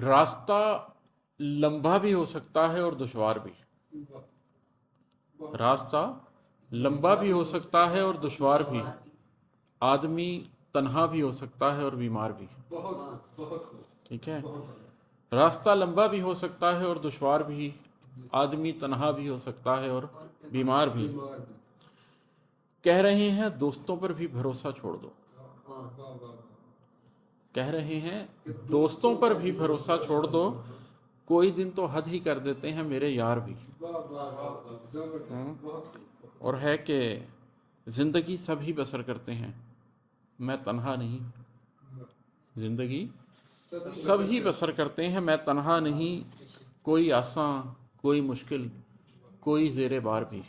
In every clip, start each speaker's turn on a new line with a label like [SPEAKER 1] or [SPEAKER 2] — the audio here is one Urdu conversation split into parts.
[SPEAKER 1] راستہ لمبا بھی ہو سکتا ہے اور دشوار بھی۔ راستہ لمبا بھی ہو سکتا ہے اور دشوار بھی، آدمی تنہا بھی ہو سکتا ہے اور بیمار بھی۔ ٹھیک ہے، راستہ لمبا بھی ہو سکتا ہے اور دشوار بھی، آدمی تنہا بھی ہو سکتا ہے اور بیمار بھی۔ کہہ رہے ہیں دوستوں پر بھی بھروسہ چھوڑ دو، کہہ رہے ہیں دوستوں پر بھی بھروسہ چھوڑ دو، کوئی دن تو حد ہی کر دیتے ہیں میرے یار بھی۔ اور ہے کہ زندگی سب ہی بسر کرتے ہیں، میں تنہا نہیں۔ زندگی سب ہی بسر کرتے ہیں، میں تنہا نہیں، کوئی آساں کوئی مشکل کوئی زیر بار بھی۔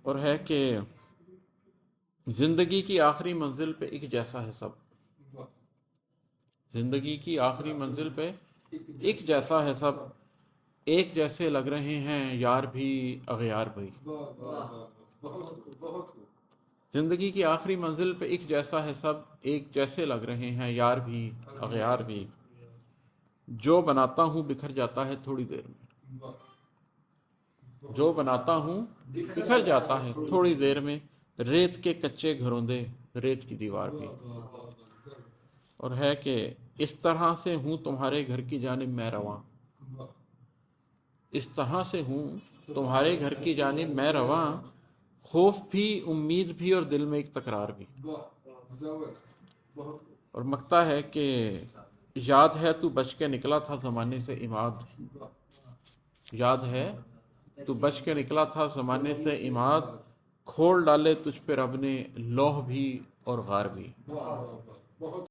[SPEAKER 1] اور ہے کہ زندگی کی آخری منزل پہ ایک جیسا ہے سب، زندگی کی آخری منزل پہ ایک جیسا ہے سب، ایک جیسے لگ رہے ہیں یار بھی اغیار بھی۔ زندگی کی آخری منزل پہ ایک جیسا ہے سب، ایک جیسے لگ رہے ہیں یار بھی اغیار بھی، جو بناتا ہوں بکھر جاتا ہے تھوڑی دیر میں، جو بناتا ہوں بکھر جاتا ہے تھوڑی دیر میں، ریت کے کچے گھروں دے ریت کی دیوار بھی۔ اور ہے کہ اس طرح سے ہوں تمہارے گھر کی جانب میں رواں، اس طرح سے ہوں تمہارے گھر کی جانب میں رواں، خوف بھی امید بھی اور دل میں ایک تکرار بھی۔ اور مکتا ہے کہ یاد ہے تو بچ کے نکلا تھا زمانے سے عماد، یاد ہے تو بچ کے نکلا تھا زمانے سے عماد، کھول ڈالے تجھ پہ رب نے لوح بھی اور غار بھی۔